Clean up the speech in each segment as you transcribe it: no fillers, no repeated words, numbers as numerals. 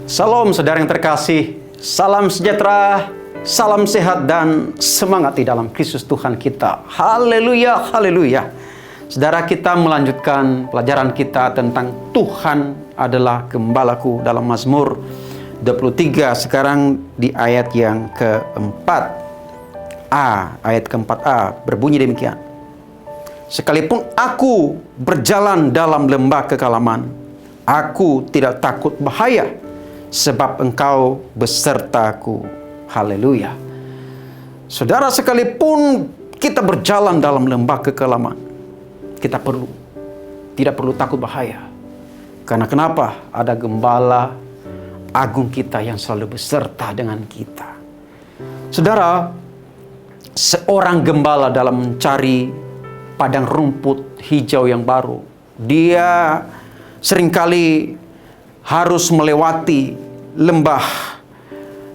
Salam saudara yang terkasih, salam sejahtera, salam sehat dan semangat di dalam Kristus Tuhan kita. Haleluya, haleluya. Saudara, kita melanjutkan pelajaran kita tentang Tuhan adalah gembalaku dalam Mazmur 23. Sekarang di ayat yang keempat A, ayat keempat A berbunyi demikian. Sekalipun aku berjalan dalam lembah kekelaman, aku tidak takut bahaya, sebab Engkau besertaku. Haleluya. Saudara, sekalipun kita berjalan dalam lembah kekelaman, kita tidak perlu takut bahaya. Karena kenapa? Ada gembala agung kita yang selalu beserta dengan kita. Saudara, seorang gembala dalam mencari padang rumput hijau yang baru, dia seringkali harus melewati lembah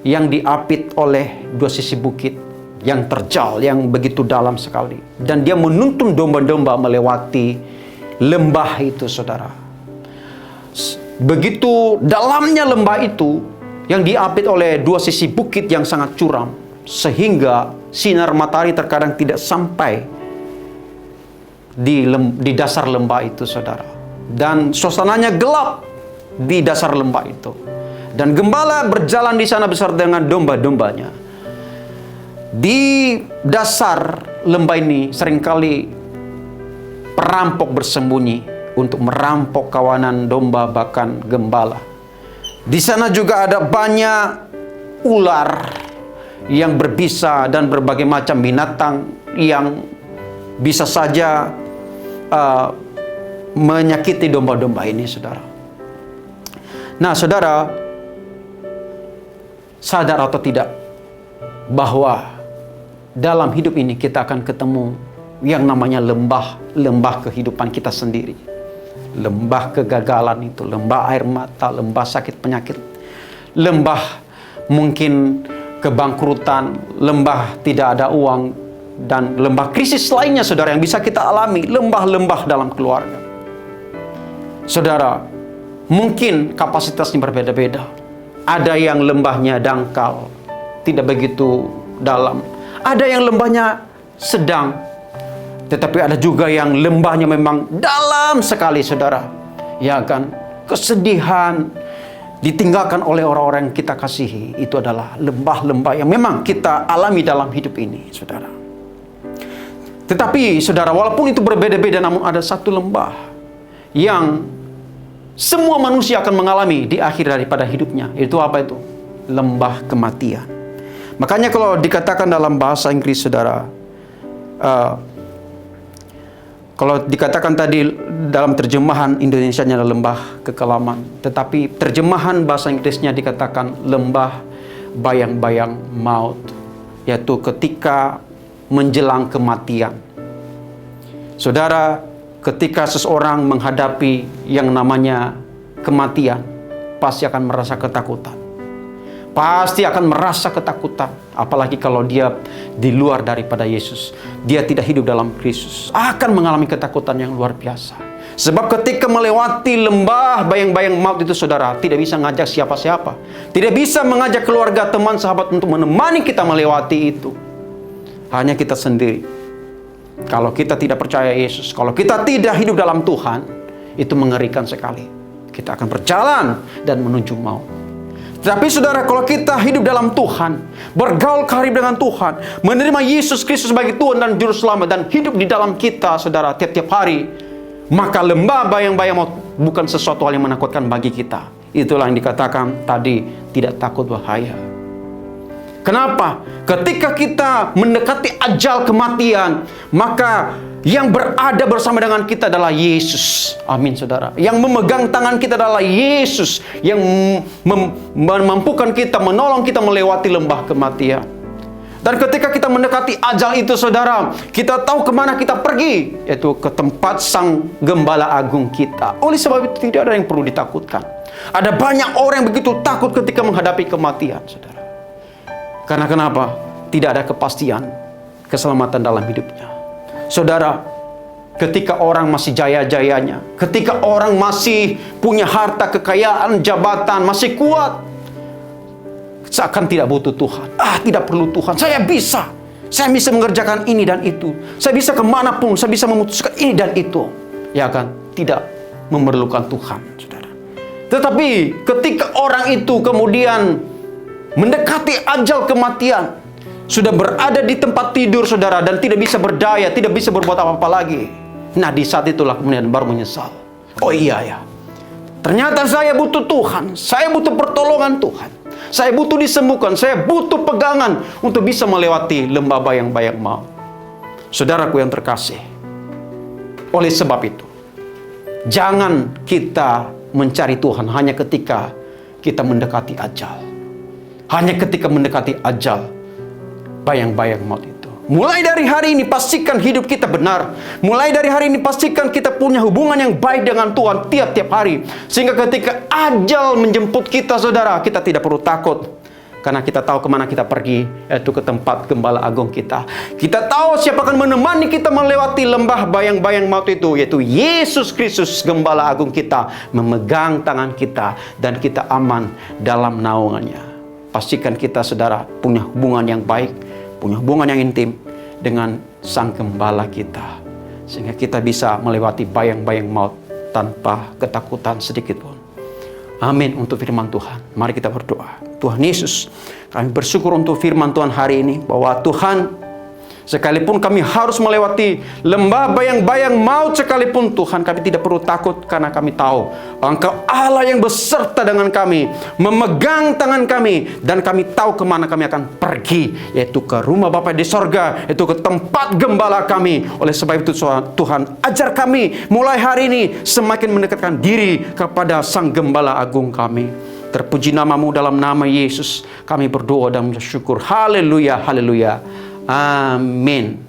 yang diapit oleh dua sisi bukit yang terjal, yang begitu dalam sekali. Dan dia menuntun domba-domba melewati lembah itu, saudara. Begitu dalamnya lembah itu yang diapit oleh dua sisi bukit yang sangat curam, sehingga sinar matahari terkadang tidak sampai di dasar lembah itu, saudara. Dan suasananya gelap di dasar lembah itu. Dan gembala berjalan di sana bersama dengan domba-dombanya. Di dasar lembah ini seringkali perampok bersembunyi untuk merampok kawanan domba, bahkan gembala. Di sana juga ada banyak ular yang berbisa dan berbagai macam binatang yang bisa saja menyakiti domba-domba ini, saudara. Nah, saudara, sadar atau tidak bahwa dalam hidup ini kita akan ketemu yang namanya lembah kehidupan kita sendiri. Lembah kegagalan itu, lembah air mata, lembah sakit penyakit, lembah mungkin kebangkrutan, lembah tidak ada uang, dan lembah krisis lainnya, saudara, yang bisa kita alami. Lembah-lembah dalam keluarga. Saudara, mungkin kapasitasnya berbeda-beda. Ada yang lembahnya dangkal, tidak begitu dalam. Ada yang lembahnya sedang, tetapi ada juga yang lembahnya memang dalam sekali, saudara. Ya kan? Kesedihan, ditinggalkan oleh orang-orang yang kita kasihi. Itu adalah lembah-lembah yang memang kita alami dalam hidup ini, saudara. Tetapi, saudara, walaupun itu berbeda-beda, namun ada satu lembah yang semua manusia akan mengalami di akhir daripada hidupnya. Itu apa itu? Lembah kematian. Makanya kalau dikatakan dalam bahasa Inggris, saudara, kalau dikatakan tadi dalam terjemahan Indonesianya adalah lembah kekelaman, tetapi terjemahan bahasa Inggrisnya dikatakan lembah bayang-bayang maut, yaitu ketika menjelang kematian. Saudara, ketika seseorang menghadapi yang namanya kematian, pasti akan merasa ketakutan. Pasti akan merasa ketakutan. Apalagi kalau dia di luar daripada Yesus. Dia tidak hidup dalam Kristus. Akan mengalami ketakutan yang luar biasa. Sebab ketika melewati lembah bayang-bayang maut itu, saudara, tidak bisa ngajak siapa-siapa. Tidak bisa mengajak keluarga, teman, sahabat untuk menemani kita melewati itu. Hanya kita sendiri. Kalau kita tidak percaya Yesus, kalau kita tidak hidup dalam Tuhan, itu mengerikan sekali. Kita akan berjalan dan menuju maut. Tetapi, saudara, kalau kita hidup dalam Tuhan, bergaul karib dengan Tuhan, menerima Yesus Kristus sebagai Tuhan dan Juru Selamat, dan hidup di dalam kita, saudara, tiap-tiap hari, maka lembah bayang-bayang maut bukan sesuatu hal yang menakutkan bagi kita. Itulah yang dikatakan tadi, tidak takut bahaya. Kenapa? Ketika kita mendekati ajal kematian, maka yang berada bersama dengan kita adalah Yesus. Amin, saudara. Yang memegang tangan kita adalah Yesus. Yang memampukan kita, menolong kita melewati lembah kematian. Dan ketika kita mendekati ajal itu, saudara, kita tahu kemana kita pergi, yaitu ke tempat Sang Gembala Agung kita. Oleh sebab itu tidak ada yang perlu ditakutkan. Ada banyak orang yang begitu takut ketika menghadapi kematian, saudara. Karena kenapa? Tidak ada kepastian keselamatan dalam hidupnya. Saudara, ketika orang masih jaya-jayanya, ketika orang masih punya harta, kekayaan, jabatan, masih kuat, seakan tidak butuh Tuhan. Tidak perlu Tuhan, saya bisa mengerjakan ini dan itu, saya bisa kemanapun, saya bisa memutuskan ini dan itu, ya kan? Tidak memerlukan Tuhan, saudara. Tetapi ketika orang itu kemudian mendekati ajal kematian, sudah berada di tempat tidur, saudara, dan tidak bisa berdaya, tidak bisa berbuat apa-apa lagi. Nah, di saat itulah kemudian baru menyesal. Oh iya ya, ternyata saya butuh Tuhan, saya butuh pertolongan Tuhan, saya butuh disembuhkan, saya butuh pegangan untuk bisa melewati lembah bayang-bayang maut. Saudaraku yang terkasih, oleh sebab itu, jangan kita mencari Tuhan hanya ketika kita mendekati ajal. Hanya ketika mendekati ajal, bayang-bayang maut itu. Mulai dari hari ini pastikan hidup kita benar. Mulai dari hari ini pastikan kita punya hubungan yang baik dengan Tuhan tiap-tiap hari. Sehingga ketika ajal menjemput kita, saudara, kita tidak perlu takut. Karena kita tahu kemana kita pergi, yaitu ke tempat Gembala Agung kita. Kita tahu siapa akan menemani kita melewati lembah bayang-bayang maut itu, yaitu Yesus Kristus, Gembala Agung kita, memegang tangan kita, dan kita aman dalam naungannya. Pastikan kita, saudara, punya hubungan yang baik, punya hubungan yang intim dengan Sang Gembala kita, sehingga kita bisa melewati bayang-bayang maut tanpa ketakutan sedikit pun. Amin untuk firman Tuhan. Mari kita berdoa. Tuhan Yesus, kami bersyukur untuk firman Tuhan hari ini, bahwa Tuhan, sekalipun kami harus melewati lembah bayang-bayang maut sekalipun, Tuhan, kami tidak perlu takut, karena kami tahu Engkau Allah yang beserta dengan kami, memegang tangan kami, dan kami tahu kemana kami akan pergi, yaitu ke rumah Bapa di sorga, yaitu ke tempat Gembala kami. Oleh sebab itu Tuhan, ajar kami mulai hari ini semakin mendekatkan diri kepada Sang Gembala Agung kami. Terpuji namamu, dalam nama Yesus kami berdoa dan bersyukur. Haleluya, haleluya. Amin.